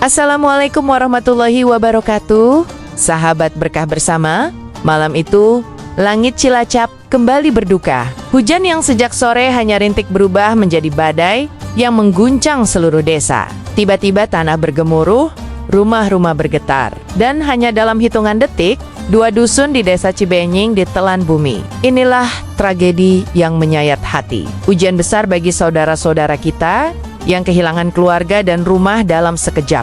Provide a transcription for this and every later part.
Assalamualaikum warahmatullahi wabarakatuh. Sahabat berkah bersama, malam itu langit Cilacap kembali berduka. Hujan yang sejak sore hanya rintik berubah menjadi badai yang mengguncang seluruh desa. Tiba-tiba tanah bergemuruh, rumah-rumah bergetar, dan hanya dalam hitungan detik, 2 dusun di desa Cibenying ditelan bumi. Inilah tragedi yang menyayat hati. Ujian besar bagi saudara-saudara kita yang kehilangan keluarga dan rumah dalam sekejap.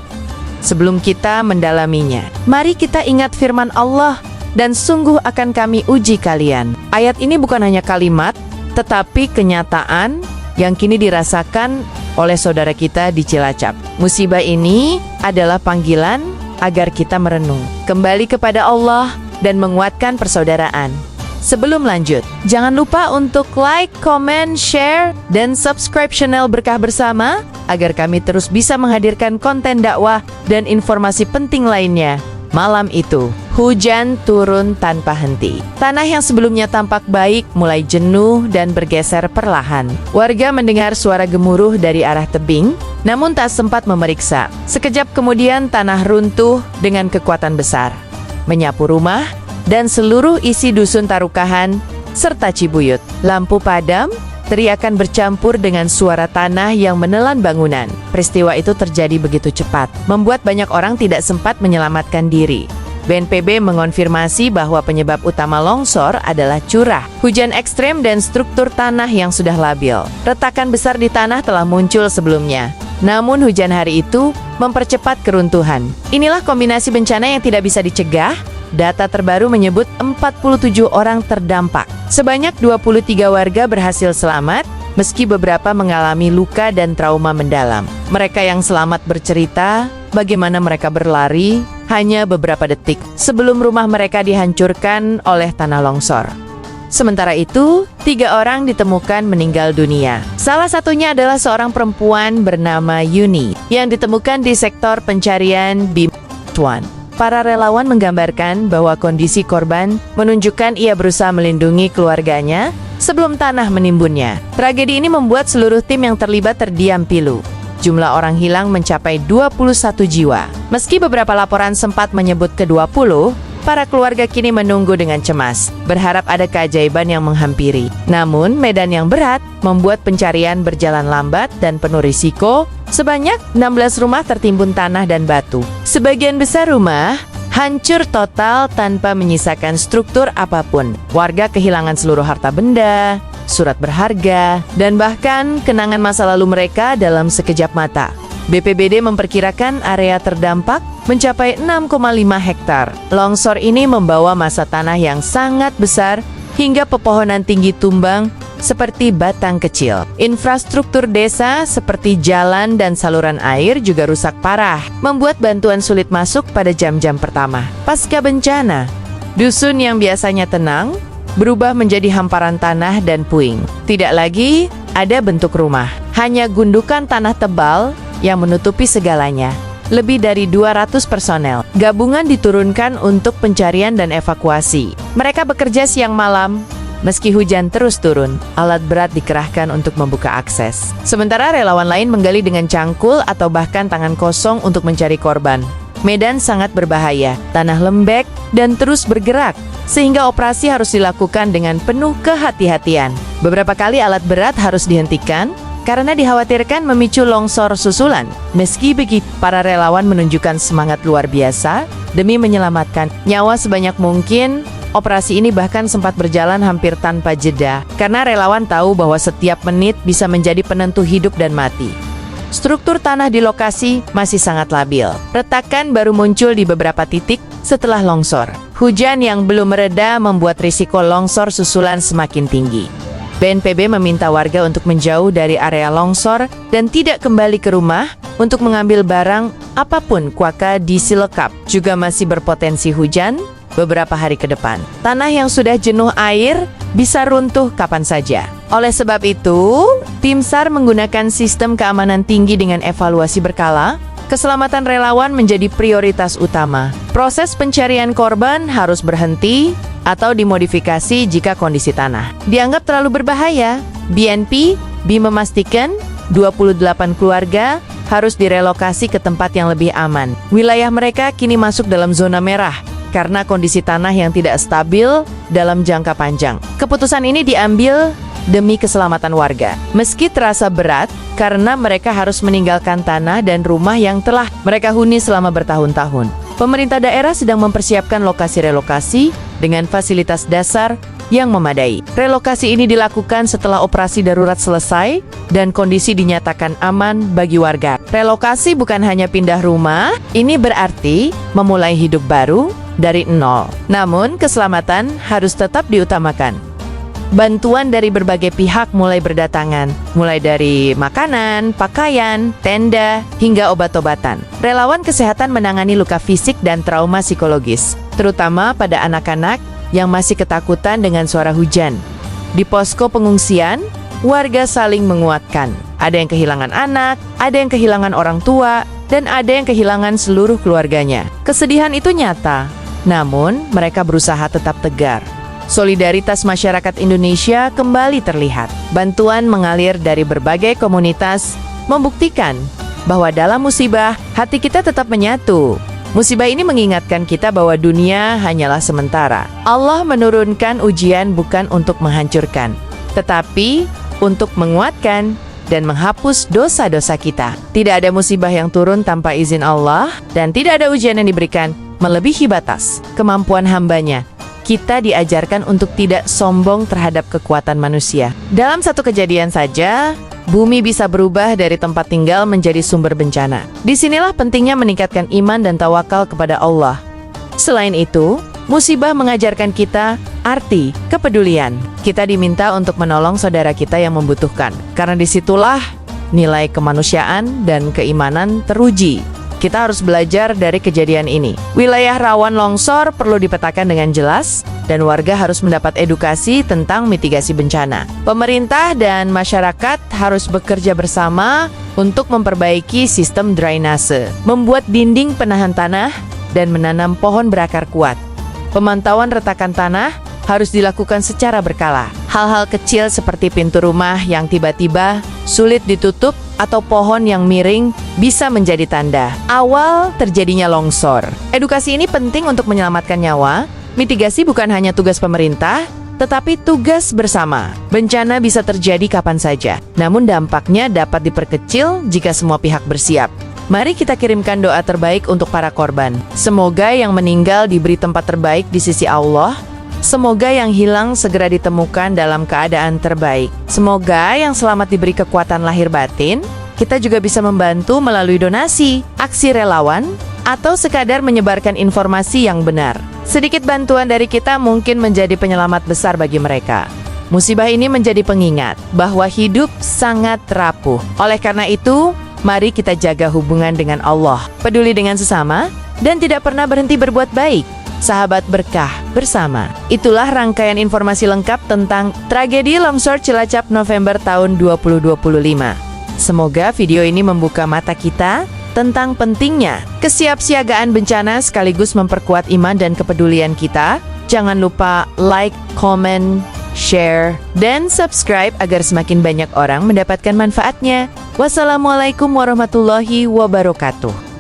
Sebelum kita mendalaminya, mari kita ingat firman Allah, dan sungguh akan kami uji kalian. Ayat ini bukan hanya kalimat, tetapi kenyataan yang kini dirasakan oleh saudara kita di Cilacap. Musibah ini adalah panggilan agar kita merenung, kembali kepada Allah, dan menguatkan persaudaraan. Sebelum lanjut, jangan lupa untuk like, comment, share, dan subscribe channel Berkah Bersama agar kami terus bisa menghadirkan konten dakwah dan informasi penting lainnya. Malam itu, hujan turun tanpa henti. Tanah yang sebelumnya tampak baik mulai jenuh dan bergeser perlahan. Warga mendengar suara gemuruh dari arah tebing, namun tak sempat memeriksa. Sekejap kemudian tanah runtuh dengan kekuatan besar, menyapu rumah dan seluruh isi dusun Tarukahan serta Cibuyut. Lampu padam, teriakan bercampur dengan suara tanah yang menelan bangunan. Peristiwa itu terjadi begitu cepat, membuat banyak orang tidak sempat menyelamatkan diri. BNPB mengonfirmasi bahwa penyebab utama longsor adalah curah hujan ekstrem dan struktur tanah yang sudah labil. Retakan besar di tanah telah muncul sebelumnya, namun hujan hari itu mempercepat keruntuhan. Inilah kombinasi bencana yang tidak bisa dicegah. Data terbaru menyebut 47 orang terdampak. Sebanyak 23 warga berhasil selamat, meski beberapa mengalami luka dan trauma mendalam. Mereka yang selamat bercerita bagaimana mereka berlari hanya beberapa detik sebelum rumah mereka dihancurkan oleh tanah longsor. Sementara itu, 3 orang ditemukan meninggal dunia. Salah satunya adalah seorang perempuan bernama Yuni yang ditemukan di sektor pencarian Bimtuan. Para relawan menggambarkan bahwa kondisi korban menunjukkan ia berusaha melindungi keluarganya sebelum tanah menimbunnya. Tragedi ini membuat seluruh tim yang terlibat terdiam pilu. Jumlah orang hilang mencapai 21 jiwa. Meski beberapa laporan sempat menyebut ke-20, para keluarga kini menunggu dengan cemas, berharap ada keajaiban yang menghampiri. Namun, medan yang berat membuat pencarian berjalan lambat dan penuh risiko. Sebanyak 16 rumah tertimbun tanah dan batu. Sebagian besar rumah hancur total tanpa menyisakan struktur apapun. Warga kehilangan seluruh harta benda, surat berharga, dan bahkan kenangan masa lalu mereka dalam sekejap mata. BPBD memperkirakan area terdampak mencapai 6,5 hektar. Longsor ini membawa massa tanah yang sangat besar hingga pepohonan tinggi tumbang seperti batang kecil. Infrastruktur desa seperti jalan dan saluran air juga rusak parah, membuat bantuan sulit masuk pada jam-jam pertama. Pasca bencana, dusun yang biasanya tenang berubah menjadi hamparan tanah dan puing. Tidak lagi ada bentuk rumah, hanya gundukan tanah tebal yang menutupi segalanya. Lebih dari 200 personel gabungan diturunkan untuk pencarian dan evakuasi. Mereka bekerja siang malam. Meski hujan terus turun, alat berat dikerahkan untuk membuka akses. Sementara relawan lain menggali dengan cangkul atau bahkan tangan kosong untuk mencari korban. Medan sangat berbahaya, tanah lembek dan terus bergerak, sehingga operasi harus dilakukan dengan penuh kehati-hatian. Beberapa kali alat berat harus dihentikan karena dikhawatirkan memicu longsor susulan. Meski begitu, para relawan menunjukkan semangat luar biasa demi menyelamatkan nyawa sebanyak mungkin. Operasi ini bahkan sempat berjalan hampir tanpa jeda, karena relawan tahu bahwa setiap menit bisa menjadi penentu hidup dan mati. Struktur tanah di lokasi masih sangat labil. Retakan baru muncul di beberapa titik setelah longsor. Hujan yang belum mereda membuat risiko longsor susulan semakin tinggi. BNPB meminta warga untuk menjauh dari area longsor dan tidak kembali ke rumah untuk mengambil barang apapun. Kuaka di Cilacap juga masih berpotensi hujan beberapa hari ke depan. Tanah yang sudah jenuh air bisa runtuh kapan saja. Oleh sebab itu, tim SAR menggunakan sistem keamanan tinggi dengan evaluasi berkala. Keselamatan relawan menjadi prioritas utama. Proses pencarian korban harus berhenti atau dimodifikasi jika kondisi tanah dianggap terlalu berbahaya. BNPB memastikan 28 keluarga harus direlokasi ke tempat yang lebih aman. Wilayah mereka kini masuk dalam zona merah karena kondisi tanah yang tidak stabil dalam jangka panjang. Keputusan ini diambil demi keselamatan warga. Meski terasa berat, karena mereka harus meninggalkan tanah dan rumah yang telah mereka huni selama bertahun-tahun. Pemerintah daerah sedang mempersiapkan lokasi relokasi dengan fasilitas dasar yang memadai. Relokasi ini dilakukan setelah operasi darurat selesai dan kondisi dinyatakan aman bagi warga. Relokasi bukan hanya pindah rumah, ini berarti memulai hidup baru dari nol. Namun, keselamatan harus tetap diutamakan. Bantuan dari berbagai pihak mulai berdatangan, mulai dari makanan, pakaian, tenda, hingga obat-obatan. Relawan kesehatan menangani luka fisik dan trauma psikologis, terutama pada anak-anak yang masih ketakutan dengan suara hujan. Di posko pengungsian, warga saling menguatkan. Ada yang kehilangan anak, ada yang kehilangan orang tua, dan ada yang kehilangan seluruh keluarganya. Kesedihan itu nyata, namun mereka berusaha tetap tegar. Solidaritas masyarakat Indonesia kembali terlihat. Bantuan mengalir dari berbagai komunitas, membuktikan bahwa dalam musibah, hati kita tetap menyatu. Musibah ini mengingatkan kita bahwa dunia hanyalah sementara. Allah menurunkan ujian bukan untuk menghancurkan, tetapi untuk menguatkan dan menghapus dosa-dosa kita. Tidak ada musibah yang turun tanpa izin Allah, dan tidak ada ujian yang diberikan melebihi batas kemampuan hambanya. Kita diajarkan untuk tidak sombong terhadap kekuatan manusia. Dalam satu kejadian saja, bumi bisa berubah dari tempat tinggal menjadi sumber bencana. Disinilah pentingnya meningkatkan iman dan tawakal kepada Allah. Selain itu, musibah mengajarkan kita arti kepedulian. Kita diminta untuk menolong saudara kita yang membutuhkan, karena disitulah nilai kemanusiaan dan keimanan teruji. Kita harus belajar dari kejadian ini. Wilayah rawan longsor perlu dipetakan dengan jelas, dan warga harus mendapat edukasi tentang mitigasi bencana. Pemerintah dan masyarakat harus bekerja bersama untuk memperbaiki sistem drainase, membuat dinding penahan tanah, dan menanam pohon berakar kuat. Pemantauan retakan tanah harus dilakukan secara berkala. Hal-hal kecil seperti pintu rumah yang tiba-tiba sulit ditutup atau pohon yang miring bisa menjadi tanda awal terjadinya longsor. Edukasi ini penting untuk menyelamatkan nyawa. Mitigasi bukan hanya tugas pemerintah, tetapi tugas bersama. Bencana bisa terjadi kapan saja, namun dampaknya dapat diperkecil jika semua pihak bersiap. Mari kita kirimkan doa terbaik untuk para korban. Semoga yang meninggal diberi tempat terbaik di sisi Allah. Semoga yang hilang segera ditemukan dalam keadaan terbaik. Semoga yang selamat diberi kekuatan lahir batin. Kita juga bisa membantu melalui donasi, aksi relawan, atau sekadar menyebarkan informasi yang benar. Sedikit bantuan dari kita mungkin menjadi penyelamat besar bagi mereka. Musibah ini menjadi pengingat bahwa hidup sangat rapuh. Oleh karena itu, mari kita jaga hubungan dengan Allah, peduli dengan sesama, dan tidak pernah berhenti berbuat baik. Sahabat berkah bersama. Itulah rangkaian informasi lengkap tentang tragedi longsor Cilacap November tahun 2025. Semoga video ini membuka mata kita tentang pentingnya kesiapsiagaan bencana sekaligus memperkuat iman dan kepedulian kita. Jangan lupa like, comment, share, dan subscribe agar semakin banyak orang mendapatkan manfaatnya. Wassalamualaikum warahmatullahi wabarakatuh.